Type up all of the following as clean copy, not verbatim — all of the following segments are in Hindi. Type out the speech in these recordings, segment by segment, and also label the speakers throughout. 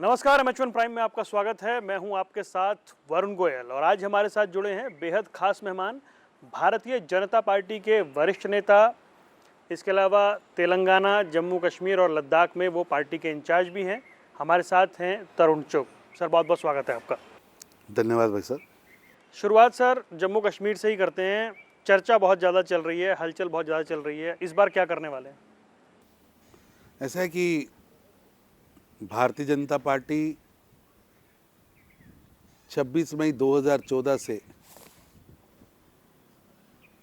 Speaker 1: नमस्कार, एम प्राइम में आपका स्वागत है। मैं हूं आपके साथ वरुण गोयल और आज हमारे साथ जुड़े हैं बेहद खास मेहमान, भारतीय जनता पार्टी के वरिष्ठ नेता। इसके अलावा तेलंगाना, जम्मू कश्मीर और लद्दाख में वो पार्टी के इंचार्ज भी हैं। हमारे साथ हैं तरुण चुग। सर, बहुत बहुत स्वागत है आपका।
Speaker 2: धन्यवाद भाई सर।
Speaker 1: शुरुआत सर जम्मू कश्मीर से ही करते हैं। चर्चा बहुत ज़्यादा चल रही है, हलचल बहुत ज़्यादा चल रही है। इस बार क्या करने वाले हैं?
Speaker 2: ऐसा है कि भारतीय जनता पार्टी 26 मई 2014 से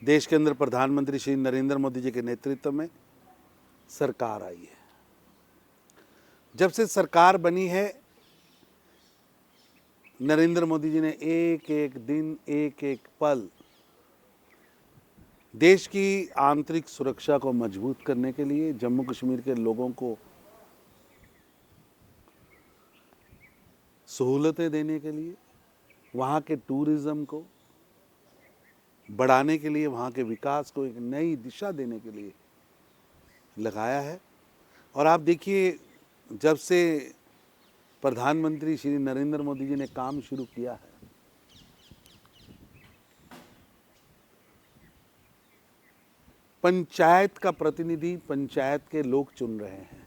Speaker 2: देश के अंदर प्रधानमंत्री श्री नरेंद्र मोदी जी के नेतृत्व में सरकार आई है। जब से सरकार बनी है, नरेंद्र मोदी जी ने एक एक दिन, एक एक पल देश की आंतरिक सुरक्षा को मजबूत करने के लिए, जम्मू कश्मीर के लोगों को सहूलतें देने के लिए, वहाँ के टूरिज़्म को बढ़ाने के लिए, वहाँ के विकास को एक नई दिशा देने के लिए लगाया है। और आप देखिए, जब से प्रधानमंत्री श्री नरेंद्र मोदी जी ने काम शुरू किया है, पंचायत का प्रतिनिधि पंचायत के लोग चुन रहे हैं।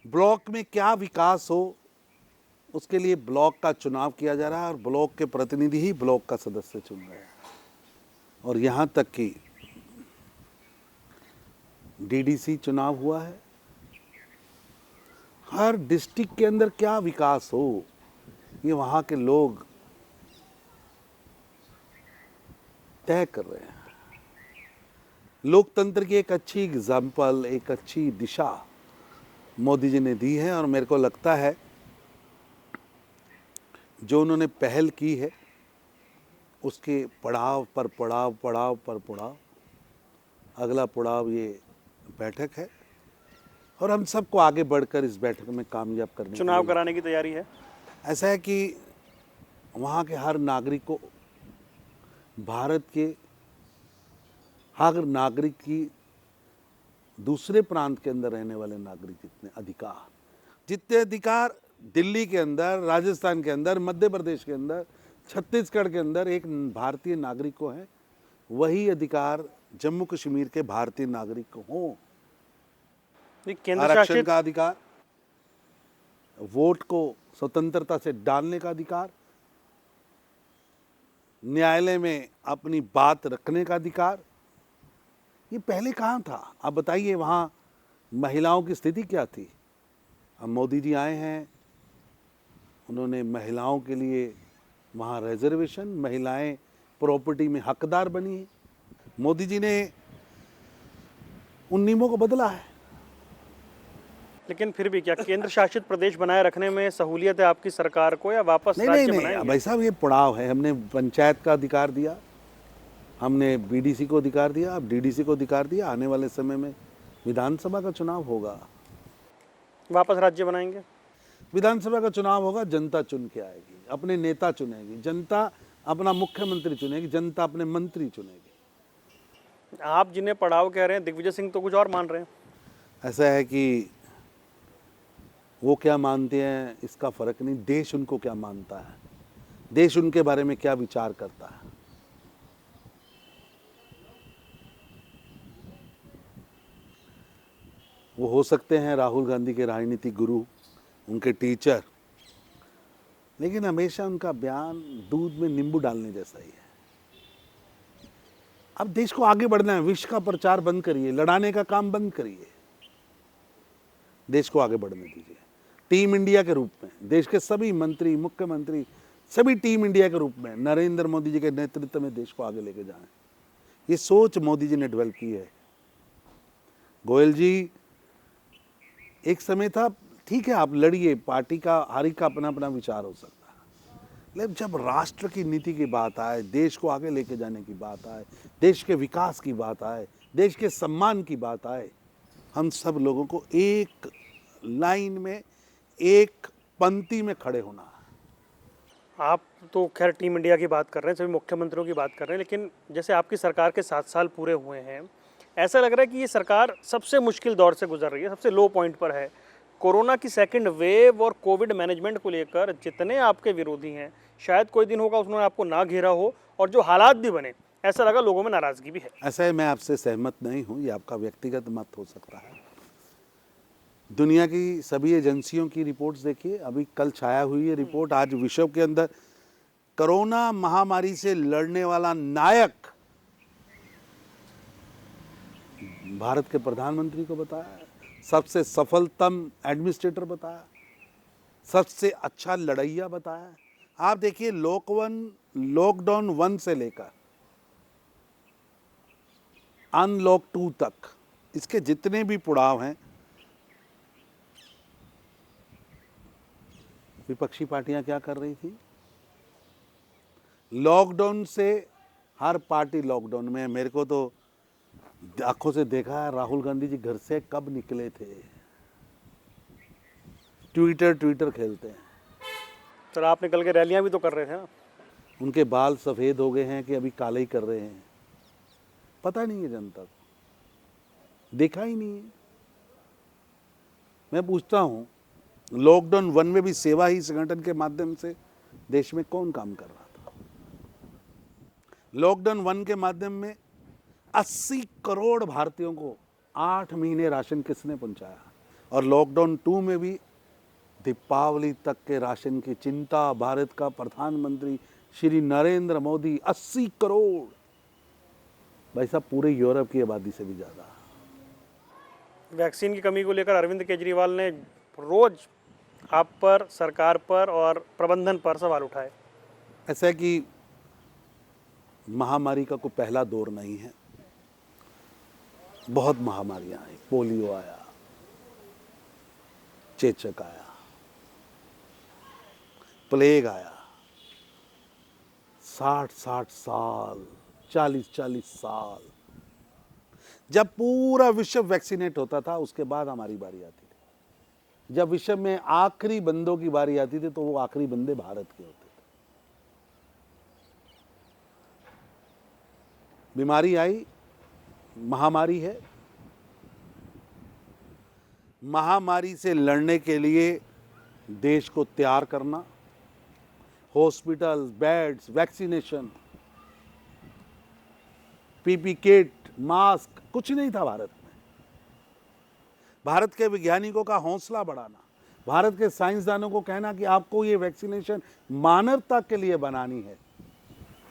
Speaker 2: ब्लॉक में क्या विकास हो, उसके लिए ब्लॉक का चुनाव किया जा रहा है और ब्लॉक के प्रतिनिधि ही ब्लॉक का सदस्य चुन रहे हैं। और यहाँ तक कि डीडीसी चुनाव हुआ है। हर डिस्ट्रिक्ट के अंदर क्या विकास हो, ये वहाँ के लोग तय कर रहे हैं। लोकतंत्र की एक अच्छी एग्जाम्पल, एक अच्छी दिशा मोदी जी ने दी है। और मेरे को लगता है जो उन्होंने पहल की है, उसके पड़ाव पर पड़ाव, पड़ाव पर पड़ाव, अगला पड़ाव ये बैठक है। और हम सबको आगे बढ़कर इस बैठक में कामयाब करने
Speaker 1: चुनाव कराने की तैयारी है।
Speaker 2: ऐसा है कि वहाँ के हर नागरिक को, भारत के हर नागरिक की, दूसरे प्रांत के अंदर रहने वाले नागरिक जितने अधिकार दिल्ली के अंदर, राजस्थान के अंदर, मध्य प्रदेश के अंदर, छत्तीसगढ़ के अंदर एक भारतीय नागरिक को है, वही अधिकार जम्मू कश्मीर के भारतीय नागरिक को हो। आरक्षण का अधिकार, वोट को स्वतंत्रता से डालने का अधिकार, न्यायालय में अपनी बात रखने का अधिकार, ये पहले कहाँ था? आप बताइए, वहाँ महिलाओं की स्थिति क्या थी? अब मोदी जी आए हैं, उन्होंने महिलाओं के लिए वहाँ रिजर्वेशन, महिलाएं प्रॉपर्टी में हकदार बनी है। मोदी जी ने उन नियमों को बदला है।
Speaker 1: लेकिन फिर भी क्या केंद्र शासित प्रदेश बनाए रखने में सहूलियत है आपकी सरकार को, या वापस राज्य बनाएंगे?
Speaker 2: भाई साहब, ये पड़ाव है। हमने पंचायत का अधिकार दिया, हमने बीडीसी को अधिकार दिया, अब डीडीसी को अधिकार दिया। आने वाले समय में विधानसभा का चुनाव होगा,
Speaker 1: वापस राज्य बनाएंगे।
Speaker 2: विधानसभा का चुनाव होगा, जनता चुन के आएगी, अपने नेता चुनेगी, जनता अपना मुख्यमंत्री चुनेगी, जनता अपने मंत्री चुनेगी।
Speaker 1: आप जिन्हें पड़ाव कह रहे हैं, दिग्विजय सिंह तो कुछ और मान रहे हैं।
Speaker 2: ऐसा है कि वो क्या मानते हैं इसका फर्क नहीं, देश उनको क्या मानता है, देश उनके बारे में क्या विचार करता है। वो हो सकते हैं राहुल गांधी के राजनीतिक गुरु, उनके टीचर, लेकिन हमेशा उनका बयान दूध में नींबू डालने जैसा ही है। अब देश को आगे बढ़ना है, विश्व का प्रचार बंद करिए, लड़ाने का काम बंद करिए, देश को आगे बढ़ने दीजिए। टीम इंडिया के रूप में देश के सभी मंत्री, मुख्यमंत्री, सभी टीम इंडिया के रूप में नरेंद्र मोदी जी के नेतृत्व में देश को आगे लेके जाएं, ये सोच मोदी जी ने डेवलप की है। गोयल जी, एक समय था, ठीक है आप लड़िए, पार्टी का हर एक का अपना अपना विचार हो सकता है, लेकिन जब राष्ट्र की नीति की बात आए, देश को आगे लेके जाने की बात आए, देश के विकास की बात आए, देश के सम्मान की बात आए, हम सब लोगों को एक लाइन में, एक पंक्ति में खड़े होना है।
Speaker 1: आप तो खैर टीम इंडिया की बात कर रहे हैं, सभी मुख्यमंत्रियों की बात कर रहे हैं, लेकिन जैसे आपकी सरकार के 7 साल पूरे हुए हैं, ऐसा लग रहा है कि ये सरकार सबसे मुश्किल दौर से गुजर रही है, सबसे लो पॉइंट पर है। कोरोना की सेकंड वेव और कोविड मैनेजमेंट को लेकर जितने आपके विरोधी हैं, शायद कोई दिन होगा उन्होंने आपको ना घेरा हो, और जो हालात भी बने ऐसा लगा लोगों में नाराजगी भी है।
Speaker 2: ऐसा है, मैं आपसे सहमत नहीं हूँ, ये आपका व्यक्तिगत मत हो सकता है। दुनिया की सभी एजेंसियों की रिपोर्ट्स देखिए, अभी कल छाया हुई है रिपोर्ट, आज विश्व के अंदर कोरोना महामारी से लड़ने वाला नायक भारत के प्रधानमंत्री को बताया, सबसे सफलतम एडमिनिस्ट्रेटर बताया, सबसे अच्छा लड़ैया बताया। आप देखिए लॉकडाउन 1 से लेकर अनलॉक 2 तक इसके जितने भी पड़ाव हैं, विपक्षी पार्टियां क्या कर रही थी? लॉकडाउन से हर पार्टी लॉकडाउन में, मेरे को तो आंखों से देखा है राहुल गांधी जी घर से कब निकले थे, ट्विटर खेलते हैं।
Speaker 1: तो आप निकल के रैलियां भी तो कर रहे थे ना।
Speaker 2: उनके बाल सफ़ेद हो गए हैं कि अभी काले ही कर रहे हैं, पता नहीं है जनता को, देखा ही नहीं है। मैं पूछता हूँ, लॉकडाउन 1 में भी सेवा ही संगठन के माध्यम से देश में कौन काम कर रहा था? लॉकडाउन 1 के माध्यम में 80 करोड़ भारतीयों को 8 महीने राशन किसने पहुंचाया? और लॉकडाउन 2 में भी दीपावली तक के राशन की चिंता भारत का प्रधानमंत्री श्री नरेंद्र मोदी, 80 करोड़, भाई साहब पूरे यूरोप की आबादी से भी ज़्यादा।
Speaker 1: वैक्सीन की कमी को लेकर अरविंद केजरीवाल ने रोज आप पर, सरकार पर और प्रबंधन पर सवाल उठाए।
Speaker 2: ऐसा है कि महामारी का कोई पहला दौर नहीं है, बहुत महामारियां आई, पोलियो आया, चेचक आया, प्लेग आया, 60 साल, 40 साल जब पूरा विश्व वैक्सीनेट होता था, उसके बाद हमारी बारी आती थी। जब विश्व में आखिरी बंदों की बारी आती थी तो वो आखिरी बंदे भारत के होते थे। बीमारी आई, महामारी है, महामारी से लड़ने के लिए देश को तैयार करना, hospital, beds, vaccination, PP kit, mask, कुछ नहीं था भारत में। भारत के वैज्ञानिकों का हौसला बढ़ाना, भारत के साइंसदानों को कहना कि आपको ये वैक्सीनेशन मानवता के लिए बनानी है।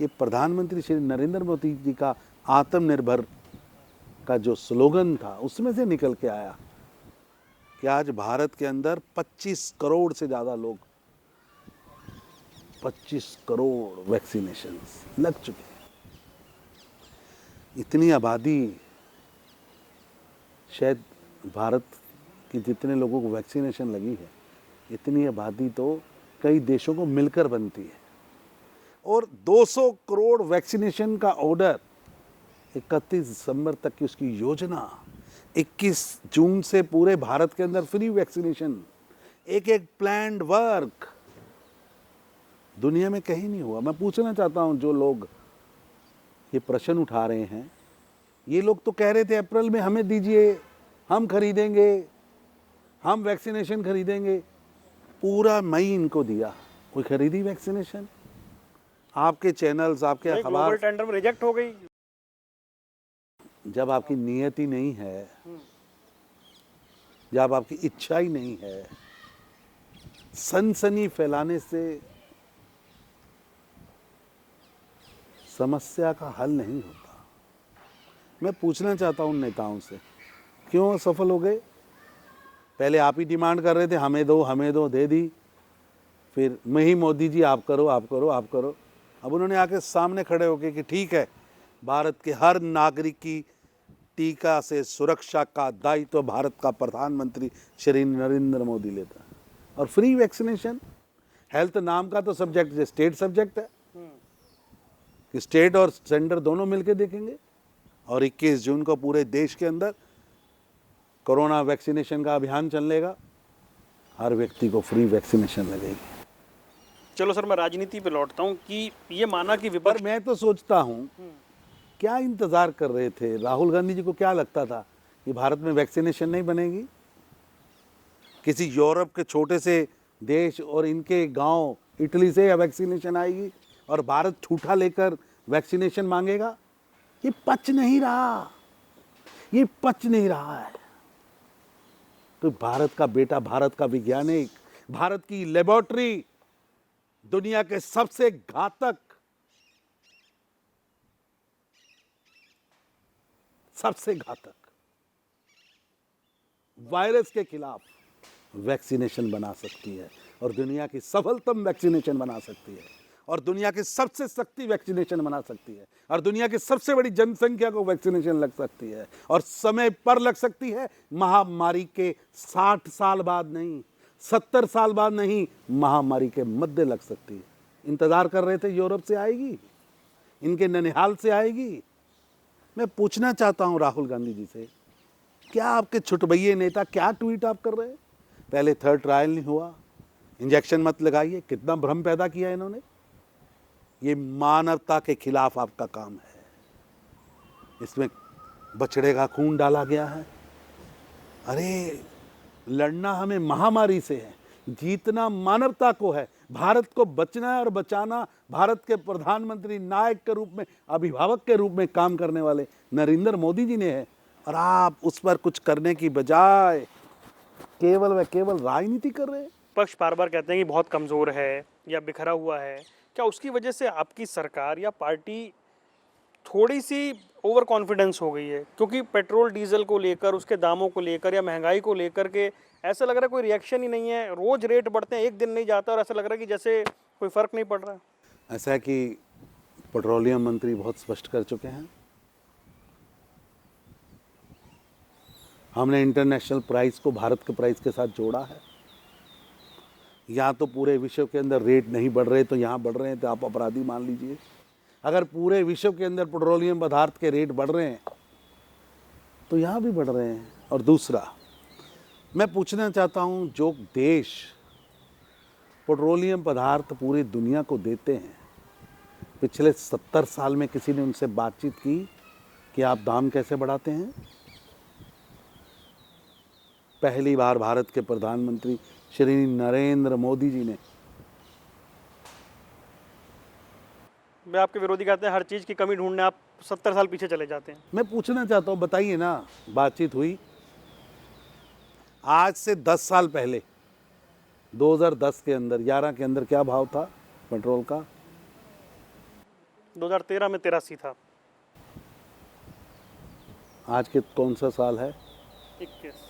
Speaker 2: ये प्रधानमंत्री श्री नरेंद्र मोदी जी का आत्मनिर्भर का जो स्लोगन था, उसमें से निकल के आया कि आज भारत के अंदर 25 करोड़ से ज़्यादा लोग, 25 करोड़ वैक्सीनेशन लग चुके हैं। इतनी आबादी, शायद भारत की जितने लोगों को वैक्सीनेशन लगी है, इतनी आबादी तो कई देशों को मिलकर बनती है। और 200 करोड़ वैक्सीनेशन का ऑर्डर, 31 दिसंबर तक की उसकी योजना, 21 जून से पूरे भारत के अंदर फ्री वैक्सीनेशन, एक प्लान्ड वर्क दुनिया में कहीं नहीं हुआ। मैं पूछना चाहता हूं, जो लोग ये प्रश्न उठा रहे हैं, ये लोग तो कह रहे थे अप्रैल में हमें दीजिए, हम खरीदेंगे, हम वैक्सीनेशन खरीदेंगे। पूरा मई इनको दिया, कोई खरीदी वैक्सीनेशन? आपके चैनल्स, आपके अखबार,
Speaker 1: टेंडर में रिजेक्ट हो गई।
Speaker 2: जब आपकी नियत ही नहीं है, जब आपकी इच्छा ही नहीं है, सनसनी फैलाने से समस्या का हल नहीं होता। मैं पूछना चाहता हूं नेताओं से, क्यों असफल हो गए? पहले आप ही डिमांड कर रहे थे हमें दो, दे दी, फिर मैं ही मोदी जी आप करो, आप करो, आप करो। अब उन्होंने आके सामने खड़े होके कि ठीक है, भारत के हर नागरिक की टीका से सुरक्षा का दायित्व तो भारत का प्रधानमंत्री श्री नरेंद्र मोदी लेता है। और फ्री वैक्सीनेशन, हेल्थ नाम का तो सब्जेक्ट स्टेट सब्जेक्ट है कि स्टेट और सेंटर दोनों मिलकर देखेंगे। और 21 जून को पूरे देश के अंदर कोरोना वैक्सीनेशन का अभियान चलेगा, हर व्यक्ति को फ्री वैक्सीनेशन लगेगी।
Speaker 1: चलो सर, मैं राजनीति पे लौटता हूँ कि ये माना कि
Speaker 2: पर
Speaker 1: विपक्ष,
Speaker 2: मैं तो सोचता हूँ, क्या इंतजार कर रहे थे? राहुल गांधी जी को क्या लगता था कि भारत में वैक्सीनेशन नहीं बनेगी? किसी यूरोप के छोटे से देश और इनके गांव इटली से वैक्सीनेशन आएगी और भारत ठूठा लेकर वैक्सीनेशन मांगेगा? ये पच नहीं रहा, ये पच नहीं रहा है। तो भारत का बेटा, भारत का वैज्ञानिक, भारत की लेबोरेटरी दुनिया के सबसे घातक, वायरस के खिलाफ वैक्सीनेशन बना सकती है और दुनिया की सफलतम वैक्सीनेशन बना सकती है और दुनिया की सबसे सस्ती वैक्सीनेशन बना सकती है और दुनिया की सबसे बड़ी जनसंख्या को वैक्सीनेशन लग सकती है और समय पर लग सकती है। महामारी के 60 साल बाद नहीं, 70 साल बाद नहीं, महामारी के मध्य लग सकती है। इंतजार कर रहे थे यूरोप से आएगी, इनके ननिहाल से आएगी। मैं पूछना चाहता हूं राहुल गांधी जी से, क्या आपके छुटभैये नेता क्या ट्वीट आप कर रहे हैं? पहले 3rd ट्रायल नहीं हुआ, इंजेक्शन मत लगाइए। कितना भ्रम पैदा किया इन्होंने। ये मानवता के खिलाफ आपका काम है। इसमें बछड़े का खून डाला गया है। अरे लड़ना हमें महामारी से है, जीतना मानवता को है। भारत को बचना है और बचाना भारत के प्रधानमंत्री, नायक के रूप में, अभिभावक के रूप में काम करने वाले नरेंद्र मोदी जी ने है। और आप उस पर कुछ करने की बजाय केवल व केवल राजनीति कर रहे हैं।
Speaker 1: पक्ष बार बार कहते हैं कि बहुत कमज़ोर है या बिखरा हुआ है। क्या उसकी वजह से आपकी सरकार या पार्टी थोड़ी सी ओवर कॉन्फिडेंस हो गई है? क्योंकि पेट्रोल डीजल को लेकर, उसके दामों को लेकर या महंगाई को लेकर के ऐसा लग रहा है कोई रिएक्शन ही नहीं है। रोज रेट बढ़ते हैं, एक दिन नहीं जाता और ऐसा लग रहा है कि जैसे कोई फर्क नहीं पड़ रहा है।
Speaker 2: ऐसा है कि पेट्रोलियम मंत्री बहुत स्पष्ट कर चुके हैं। हमने इंटरनेशनल प्राइस को भारत के प्राइस के साथ जोड़ा है। यहाँ तो पूरे विश्व के अंदर रेट नहीं बढ़ रहे तो यहाँ बढ़ रहे हैं, तो आप अपराधी मान लीजिए। अगर पूरे विश्व के अंदर पेट्रोलियम पदार्थ के रेट बढ़ रहे हैं तो यहाँ भी बढ़ रहे हैं। और दूसरा, मैं पूछना चाहता हूँ, जो देश पेट्रोलियम पदार्थ पूरी दुनिया को देते हैं, पिछले 70 साल में किसी ने उनसे बातचीत की कि आप दाम कैसे बढ़ाते हैं? पहली बार भारत के प्रधानमंत्री श्री नरेंद्र मोदी जी ने।
Speaker 1: मैं आपके विरोधी कहते हैं हर चीज़ की कमी ढूंढने आप 70 साल पीछे चले जाते हैं।
Speaker 2: मैं पूछना चाहता हूँ, बताइए ना, बातचीत हुई आज से 10 साल पहले 2010 के अंदर, 11 के अंदर क्या भाव था पेट्रोल का?
Speaker 1: 2013 में 83 था।
Speaker 2: आज के कौन सा साल है?
Speaker 1: 21।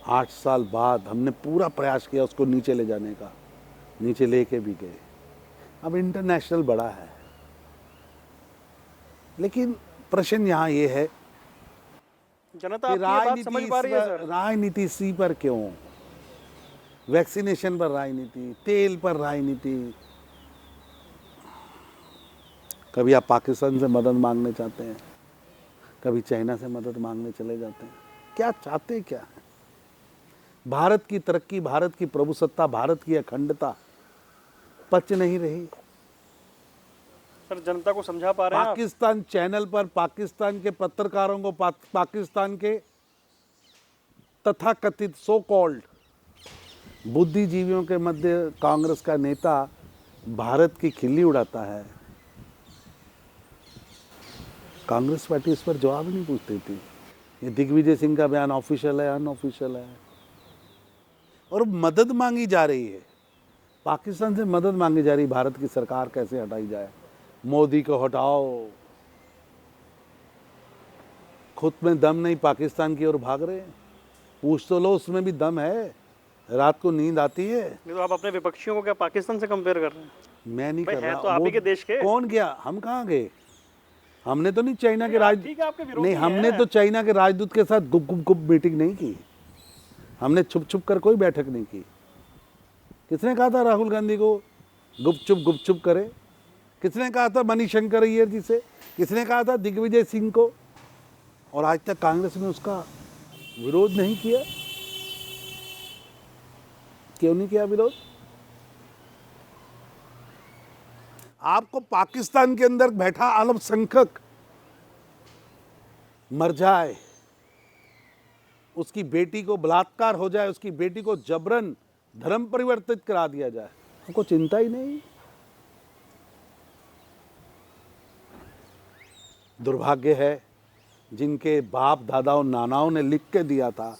Speaker 2: 8 साल बाद हमने पूरा प्रयास किया उसको नीचे ले जाने का, नीचे लेके भी गए। अब इंटरनेशनल बड़ा है, लेकिन प्रश्न यहाँ ये है
Speaker 1: जनता
Speaker 2: कि
Speaker 1: आपकी ये बात समझ पा रही है सर?
Speaker 2: राजनीति इसी पर क्यों? वैक्सीनेशन पर राजनीति, तेल पर राजनीति। कभी आप पाकिस्तान से मदद मांगने चाहते हैं, कभी चाइना से मदद मांगने चले जाते हैं। क्या चाहते क्या है? भारत की तरक्की, भारत की प्रभुसत्ता, भारत की अखंडता पच नहीं रही।
Speaker 1: सर जनता को समझा पा रहे हैं आप?
Speaker 2: पाकिस्तान चैनल पर पाकिस्तान के पत्रकारों को, पाकिस्तान के तथाकथित सो कॉल्ड बुद्धिजीवियों के मध्य कांग्रेस का नेता भारत की खिल्ली उड़ाता है। कांग्रेस पार्टी इस पर जवाब ही नहीं पूछती थी। ये दिग्विजय सिंह का बयान ऑफिशियल है, अनऑफिशियल है, और मदद मांगी जा रही है। पाकिस्तान से मदद मांगी जा रही, भारत की सरकार कैसे हटाई जाए, मोदी को हटाओ। खुद में दम नहीं, पाकिस्तान की ओर भाग रहे हैं। पूछ तो लो, उसमें भी दम है। रात को नींद आती है।
Speaker 1: नहीं तो आप अपने विपक्षियों को क्या पाकिस्तान से कंपेयर कर रहे हैं?
Speaker 2: मैं नहीं कर रहा।
Speaker 1: तो आप ही के देश के।
Speaker 2: कौन गया? हम कहाँ गए? हमने तो नहीं चाइना के
Speaker 1: ठीक है, आपके विरोधी
Speaker 2: नहीं, हमने
Speaker 1: हैं।
Speaker 2: तो चाइना के राजदूत के साथ गुप गुप गुप मीटिंग नहीं की। हमने छुप छुप कर कोई बैठक नहीं की। किसने कहा था राहुल गांधी को गुप चुप करे? किसने कहा था मणिशंकर अय्यर जी से? किसने कहा था दिग्विजय सिंह को? और आज तक कांग्रेस ने उसका विरोध नहीं किया। क्यों नहीं किया विरोध? आपको पाकिस्तान के अंदर बैठा अल्पसंख्यक मर जाए, उसकी बेटी को बलात्कार हो जाए, उसकी बेटी को जबरन धर्म परिवर्तित करा दिया जाए, उनको चिंता ही नहीं। दुर्भाग्य है जिनके बाप दादाओं नानाओं ने लिख के दिया था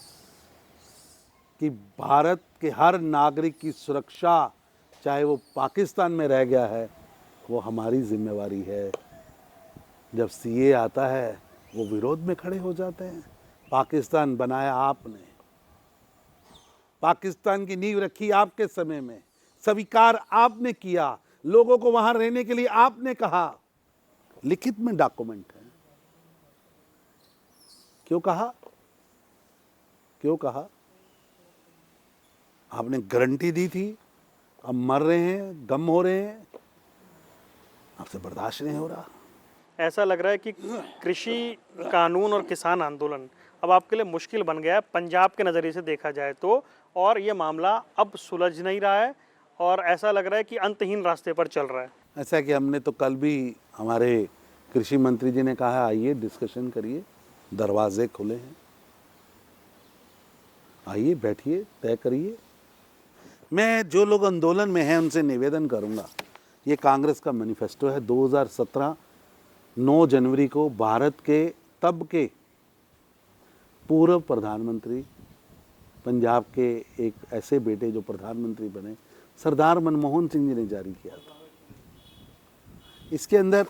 Speaker 2: कि भारत के हर नागरिक की सुरक्षा, चाहे वो पाकिस्तान में रह गया है, वो हमारी जिम्मेवारी है। जब सीए आता है वो विरोध में खड़े हो जाते हैं। पाकिस्तान बनाया आपने, पाकिस्तान की नींव रखी आपके समय में, स्वीकार आपने किया, लोगों को वहां रहने के लिए आपने कहा, लिखित में डॉक्यूमेंट है। क्यों कहा? क्यों कहा? आपने गारंटी दी थी, अब मर रहे हैं, गम हो रहे हैं, आपसे बर्दाश्त नहीं हो रहा।
Speaker 1: ऐसा लग रहा है कि कृषि कानून और किसान आंदोलन अब आपके लिए मुश्किल बन गया है पंजाब के नज़रिए से देखा जाए तो, और ये मामला अब सुलझ नहीं रहा है और ऐसा लग रहा है कि अंतहीन रास्ते पर चल रहा है।
Speaker 2: ऐसा है कि हमने तो कल भी हमारे कृषि मंत्री जी ने कहा आइए डिस्कशन करिए, दरवाजे खुले हैं, आइए बैठिए, तय करिए। मैं जो लोग आंदोलन में हैं उनसे निवेदन करूंगा, ये कांग्रेस का मैनिफेस्टो है। 2017 9 जनवरी को भारत के तब के पूर्व प्रधानमंत्री, पंजाब के एक ऐसे बेटे जो प्रधानमंत्री बने, सरदार मनमोहन सिंह जी ने जारी किया था। इसके अंदर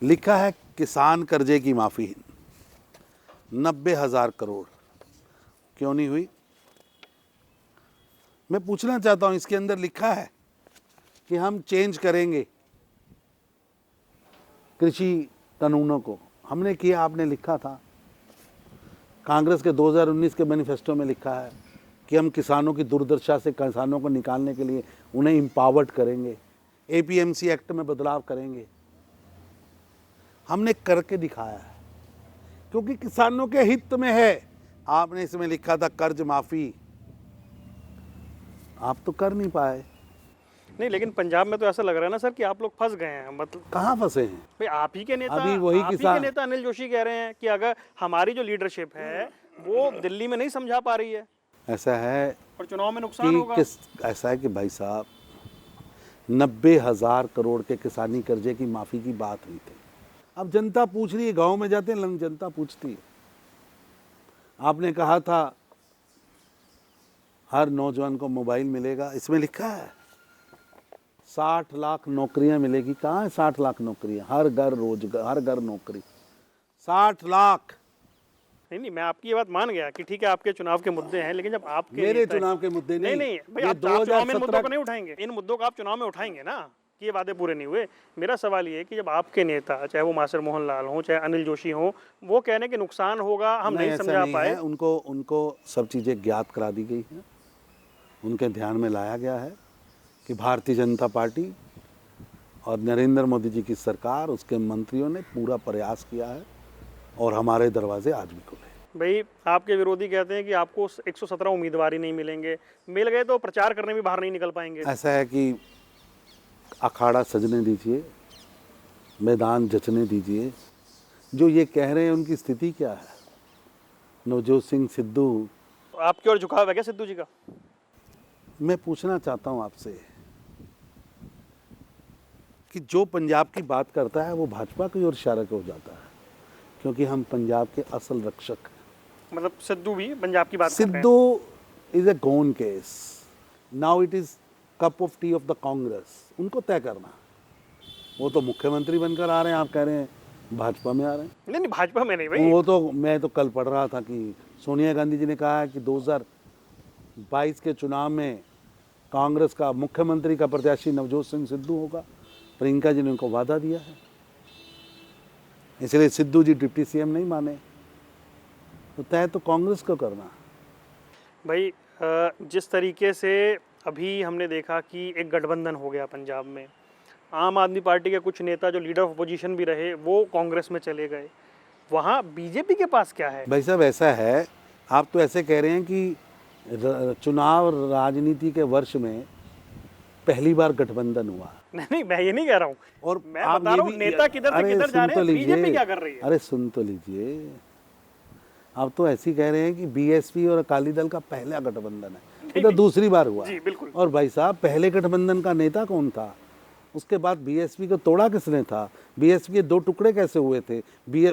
Speaker 2: लिखा है किसान कर्जे की माफ़ी 90,000 करोड़ क्यों नहीं हुई? मैं पूछना चाहता हूं, इसके अंदर लिखा है कि हम चेंज करेंगे कृषि कानूनों को, हमने किया, आपने लिखा था। कांग्रेस के 2019 के मैनिफेस्टो में लिखा है कि हम किसानों की दुर्दशा से किसानों को निकालने के लिए उन्हें एम्पावर्ड करेंगे, एपीएमसी एक्ट में बदलाव करेंगे। हमने करके दिखाया है क्योंकि किसानों के हित में है। आपने इसमें लिखा था कर्ज माफी, आप तो कर नहीं पाए।
Speaker 1: नहीं, लेकिन पंजाब में तो ऐसा लग रहा है ना सर कि आप लोग फंस गए हैं। मतलब
Speaker 2: कहाँ फंसे हैं?
Speaker 1: भाई आप ही के नेता,
Speaker 2: अभी वही
Speaker 1: आप ही के
Speaker 2: किसान
Speaker 1: नेता अनिल जोशी कह रहे हैं कि अगर हमारी जो लीडरशिप है वो दिल्ली में नहीं समझा पा रही है
Speaker 2: ऐसा है
Speaker 1: और चुनाव में नुकसान होगा।
Speaker 2: ऐसा है कि भाई साहब 90,000 करोड़ के किसानी कर्जे की माफी की बात हुई थी। अब जनता पूछ रही है, गांव में जाते हैं जनता पूछती है। आपने कहा था हर नौजवान को मोबाइल मिलेगा, इसमें लिखा है 60 लाख नौकरियां मिलेगी। कहाँ है 60 लाख नौकरियां? हर घर रोजगार, हर घर नौकरी, 60 लाख।
Speaker 1: नहीं, मैं आपकी ये बात मान गया कि ठीक है आपके चुनाव के मुद्दे हैं, लेकिन जब आपके
Speaker 2: मेरे चुनाव के मुद्दे नहीं,
Speaker 1: नहीं भाई, आप चुनाव में इन मुद्दों को नहीं उठाएंगे। इन मुद्दों को आप चुनाव में उठाएंगे ना कि ये वादे पूरे नहीं हुए। मेरा सवाल ये है कि जब आपके नेता, चाहे वो मास्टर मोहन लाल हो, चाहे अनिल जोशी हो, वो कहने कि नुकसान होगा, हम नहीं समझा पाए।
Speaker 2: उनको सब चीजें ज्ञात करा दी गई है, उनके ध्यान में लाया गया है कि भारतीय जनता पार्टी और नरेंद्र मोदी जी की सरकार, उसके मंत्रियों ने पूरा प्रयास किया है और हमारे दरवाजे आज भी खुले।
Speaker 1: भाई आपके विरोधी कहते हैं कि आपको 117 उम्मीदवार ही नहीं मिलेंगे, मिल गए तो प्रचार करने भी बाहर नहीं निकल पाएंगे।
Speaker 2: ऐसा है कि अखाड़ा सजने दीजिए, मैदान जचने दीजिए। जो ये कह रहे हैं उनकी स्थिति क्या है? नवजोत सिंह सिद्धू,
Speaker 1: आपकी ओर झुकाव है क्या सिद्धू जी का?
Speaker 2: मैं पूछना चाहता हूं आपसे कि जो पंजाब की बात करता है वो भाजपा की ओर इशारा हो जाता है, क्योंकि हम पंजाब के असल रक्षक हैं।
Speaker 1: मतलब सिद्धू भी पंजाब की बात कर रहे हैं।
Speaker 2: Sidhu is a gone case, now it is cup of T of the Congress. उनको तय करना, वो तो मुख्यमंत्री बनकर आ रहे हैं, आप कह रहे हैं भाजपा में आ रहे हैं।
Speaker 1: नहीं, भाजपा में नहीं भाई।
Speaker 2: वो तो मैं तो कल पढ़ रहा था कि सोनिया गांधी जी ने कहा है कि 2022 के चुनाव में कांग्रेस का मुख्यमंत्री का प्रत्याशी नवजोत सिंह सिद्धू होगा। प्रियंका जी ने उनको वादा दिया है, इसलिए सिद्धू जी डिप्टी सीएम नहीं माने, तो तय तो कांग्रेस को करना।
Speaker 1: भाई जिस तरीके से अभी हमने देखा कि एक गठबंधन हो गया पंजाब में, आम आदमी पार्टी के कुछ नेता जो लीडर ऑफ अपोजिशन भी रहे वो कांग्रेस में चले गए, वहाँ बीजेपी के पास क्या है?
Speaker 2: भाई साहब ऐसा है, आप तो ऐसे कह रहे हैं कि चुनाव राजनीति के वर्ष में पहली बार गठबंधन हुआ।
Speaker 1: नहीं, मैं ये नहीं कह रहा हूँ,
Speaker 2: और
Speaker 1: मैं बता रहा हूँ नेता किधर से किधर जा रहे हैं, बीजेपी क्या कर रही है?
Speaker 2: अरे सुन तो लीजिए, आप तो ऐसे ही कह रहे हैं कि बीएसपी और अकाली दल का पहला गठबंधन है, ये तो दूसरी बार हुआ।
Speaker 1: जी बिल्कुल।
Speaker 2: और भाई साहब, पहले गठबंधन का नेता कौन था? उसके बाद बीएसपी को तोड़ा किसने था? बीएसपी के 2 टुकड़े कैसे हुए थे?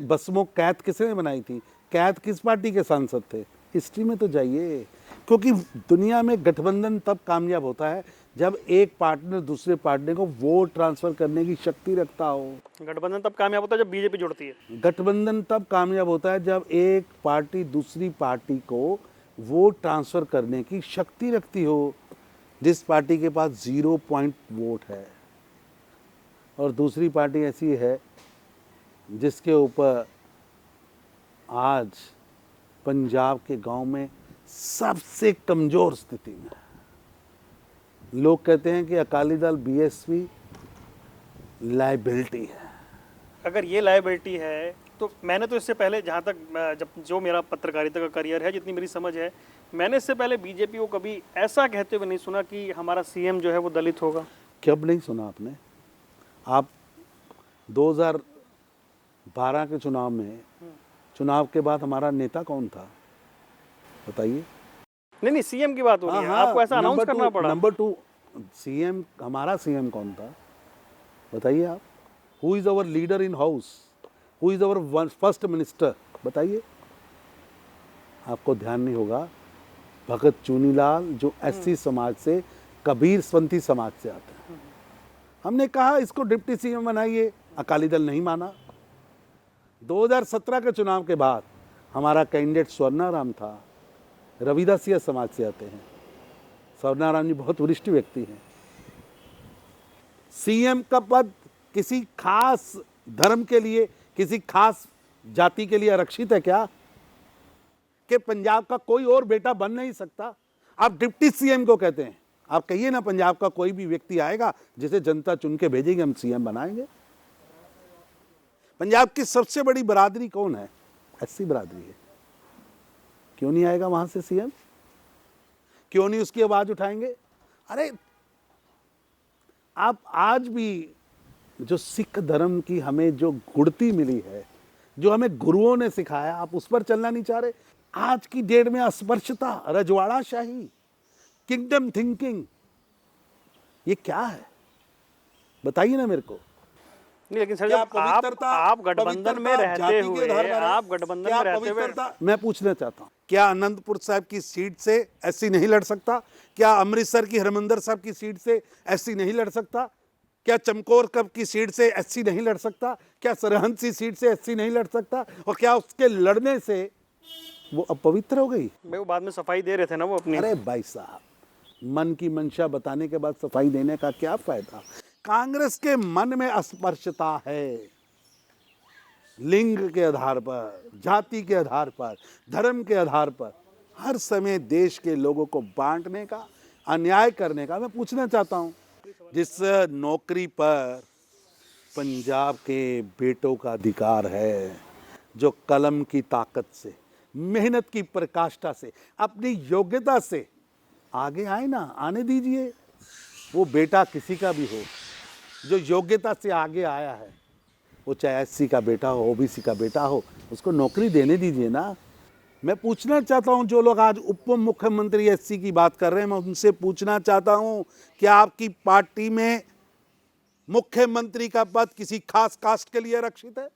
Speaker 2: बसमो कैद किसने बनाई थी? कैद किस पार्टी के सांसद थे? हिस्ट्री में तो जाइए, क्योंकि दुनिया में गठबंधन तब कामयाब होता है जब एक पार्टनर दूसरे पार्टनर को वोट ट्रांसफर करने की शक्ति रखता हो।
Speaker 1: गठबंधन तब कामयाब होता है जब बीजेपी जुड़ती है।
Speaker 2: गठबंधन तब कामयाब होता है जब एक पार्टी दूसरी पार्टी को वोट ट्रांसफर करने की शक्ति रखती हो। जिस पार्टी के पास 0 पॉइंट वोट है और दूसरी पार्टी ऐसी है जिसके ऊपर आज पंजाब के गांव में सबसे कमजोर स्थिति में है। लोग कहते हैं कि अकाली दल बीएसपी लायबिलिटी है।
Speaker 1: अगर ये लायबिलिटी है तो मैंने तो इससे पहले, जहाँ तक जब जो मेरा पत्रकारिता का करियर है, जितनी मेरी समझ है, मैंने इससे पहले बीजेपी को कभी ऐसा कहते हुए नहीं सुना कि हमारा सीएम जो है वो दलित होगा।
Speaker 2: कब नहीं सुना आपने? आप 2012 के चुनाव में, चुनाव के बाद हमारा नेता कौन था बताइए?
Speaker 1: नहीं सीएम की बात हो रही है, आपको ऐसा अनाउंस करना पड़ा।
Speaker 2: नंबर 2 सीएम, हमारा सीएम कौन था बताइए आप? Who is our leader in house? Who is our first minister बताइए? आपको ध्यान नहीं होगा, भगत चूनीलाल जो एससी समाज से, कबीरपंथी समाज से आते हैं। हमने कहा इसको डिप्टी सीएम बनाइए, अकाली दल नहीं माना। 2017 के चुनाव के बाद हमारा कैंडिडेट स्वर्णाराम था, रविदासिया समाज से आते हैं। स्वर्णाराम जी बहुत वरिष्ठ व्यक्ति हैं। सीएम का पद किसी खास धर्म के लिए, किसी खास जाति के लिए आरक्षित है क्या? कि पंजाब का कोई और बेटा बन नहीं सकता? आप डिप्टी सीएम को कहते हैं। आप कहिए ना, पंजाब का कोई भी व्यक्ति आएगा जिसे जनता चुन के भेजेगी, हम सीएम बनाएंगे। पंजाब की सबसे बड़ी बरादरी कौन है? एससी बरादरी है। क्यों नहीं आएगा वहां से सीएम? क्यों नहीं उसकी आवाज उठाएंगे? अरे आप आज भी जो सिख धर्म की हमें जो गुड़ती मिली है, जो हमें गुरुओं ने सिखाया, आप उस पर चलना नहीं चाह रहे। आज की डेट में अस्पृश्यता, रजवाड़ाशाही, किंगडम थिंकिंग, ये क्या है बताइए ना मेरे को।
Speaker 1: नहीं लेकिन सर, जब आप गठबंधन में रहते हुए, आप गठबंधन में रहते हुए,
Speaker 2: मैं पूछना चाहता हूँ, क्या आनंदपुर साहब की सीट से एससी नहीं लड़ सकता? क्या अमृतसर की हरमंदर साहब की सीट से एससी नहीं लड़ सकता? क्या चमकौर कब की सीट से एससी नहीं लड़ सकता? क्या सरहंद सी सीट से एससी नहीं लड़ सकता? और क्या उसके लड़ने से वो अपवित्र हो गई?
Speaker 1: वो बाद में सफाई दे रहे थे ना वो अपनी।
Speaker 2: अरे भाई साहब, मन की मंशा बताने के बाद सफाई देने का क्या फायदा? कांग्रेस के मन में अस्पृश्यता है, लिंग के आधार पर, जाति के आधार पर, धर्म के आधार पर, हर समय देश के लोगों को बांटने का, अन्याय करने का। मैं पूछना चाहता हूं, जिस नौकरी पर पंजाब के बेटों का अधिकार है, जो कलम की ताकत से, मेहनत की प्रकाष्ठा से, अपनी योग्यता से आगे आए ना, आने दीजिए। वो बेटा किसी का भी हो जो योग्यता से आगे आया है, वो चाहे एससी का बेटा हो, ओबीसी का बेटा हो, उसको नौकरी देने दीजिए ना। मैं पूछना चाहता हूं, जो लोग आज उप मुख्यमंत्री एससी की बात कर रहे हैं, मैं उनसे पूछना चाहता हूं, क्या आपकी पार्टी में मुख्यमंत्री का पद किसी खास कास्ट के लिए आरक्षित है?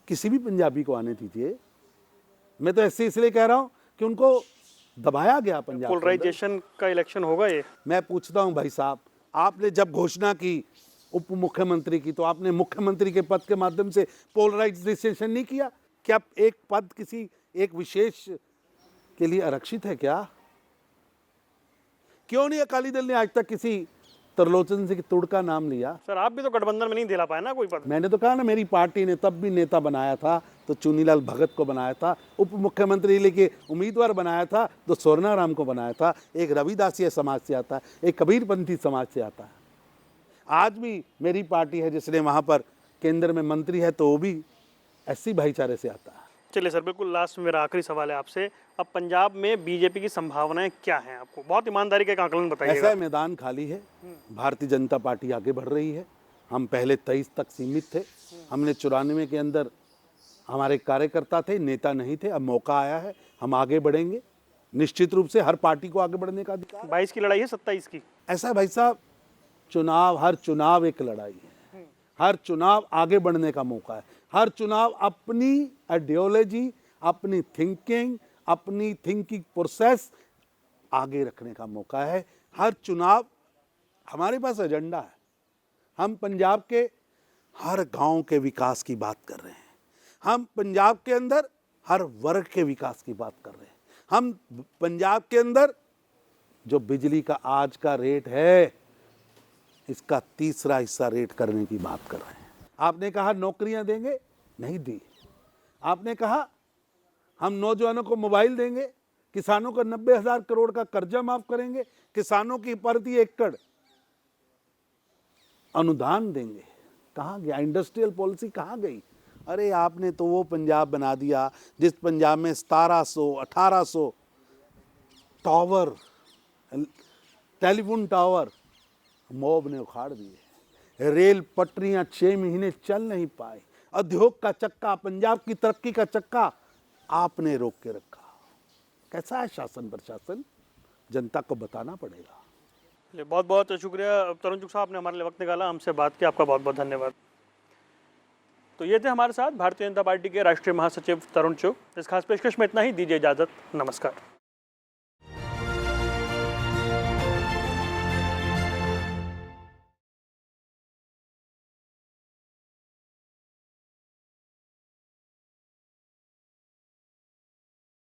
Speaker 2: किसी भी पंजाबी को आने दीजिए। मैं तो ऐसे इसलिए कह रहा हूं कि उनको दबाया गया पंजाब।
Speaker 1: पोलराइजेशन का इलेक्शन होगा ये।
Speaker 2: मैं पूछता हूं भाई साहब, आपने जब घोषणा की उप मुख्यमंत्री की, तो आपने मुख्यमंत्री के पद के माध्यम से पोलराइजेशन नहीं किया? क्या एक पद किसी एक विशेष के लिए आरक्षित है क्या? क्यों नहीं अकाली दल ने आज तक किसी तरलोचन से तुड़ का नाम लिया?
Speaker 1: सर आप भी तो गठबंधन में नहीं दिला पाए ना कोई पद।
Speaker 2: मैंने तो कहा ना, मेरी पार्टी ने तब भी नेता बनाया था तो चुनीलाल भगत को बनाया था, उप मुख्यमंत्री लेके उम्मीदवार बनाया था तो स्वर्णाराम को बनाया था। एक रविदासिया समाज से आता है, एक कबीरपंथी समाज से आता है। आज भी मेरी पार्टी है जिसने वहाँ पर केंद्र में मंत्री है, तो वो भी एससी भाईचारे से आता है।
Speaker 1: चलिए सर, बिल्कुल लास्ट में मेरा आखिरी सवाल है आपसे। अब पंजाब में बीजेपी की संभावनाएं क्या हैं? आपको बहुत ईमानदारी का आकलन बताइएगा।
Speaker 2: ऐसा मैदान खाली है, भारतीय जनता पार्टी आगे बढ़ रही है। हम पहले 23 तक सीमित थे, हमने 94 के अंदर हमारे कार्यकर्ता थे, नेता नहीं थे। अब मौका आया है, हम आगे बढ़ेंगे। निश्चित रूप से हर पार्टी को आगे बढ़ने का अधिकार है।
Speaker 1: 22 की लड़ाई है 27 की।
Speaker 2: ऐसा भाई साहब, हर चुनाव एक लड़ाई है। हर चुनाव आगे बढ़ने का मौका है। हर चुनाव अपनी आइडियोलॉजी, अपनी थिंकिंग प्रोसेस आगे रखने का मौका है। हर चुनाव, हमारे पास एजेंडा है। हम पंजाब के हर गांव के विकास की बात कर रहे हैं। हम पंजाब के अंदर हर वर्ग के विकास की बात कर रहे हैं। हम पंजाब के अंदर जो बिजली का आज का रेट है, इसका तीसरा हिस्सा रेट करने की बात कर रहे हैं। आपने कहा नौकरियां देंगे, नहीं दी। आपने कहा हम नौजवानों को मोबाइल देंगे, किसानों को 90,000 करोड़ का कर्जा माफ करेंगे, किसानों की प्रति एकड़ अनुदान देंगे। कहाँ गया? इंडस्ट्रियल पॉलिसी कहाँ गई? अरे आपने तो वो पंजाब बना दिया जिस पंजाब में 1700-1800 टावर, टेलीफोन टावर मॉब ने उखाड़ दिए। रेल पटरियां 6 महीने चल नहीं पाए। उद्योग का चक्का, पंजाब की तरक्की का चक्का आपने रोक के रखा। कैसा है शासन प्रशासन? जनता को बताना पड़ेगा।
Speaker 1: चलिए, बहुत बहुत शुक्रिया तरुण चुग साहब, आपने हमारे लिए वक्त निकाला, हमसे बात की। आपका बहुत बहुत धन्यवाद। तो ये थे हमारे साथ भारतीय जनता पार्टी के राष्ट्रीय महासचिव तरुण चुग। इस खास पेशकश में इतना ही। दीजिए इजाज़त। नमस्कार।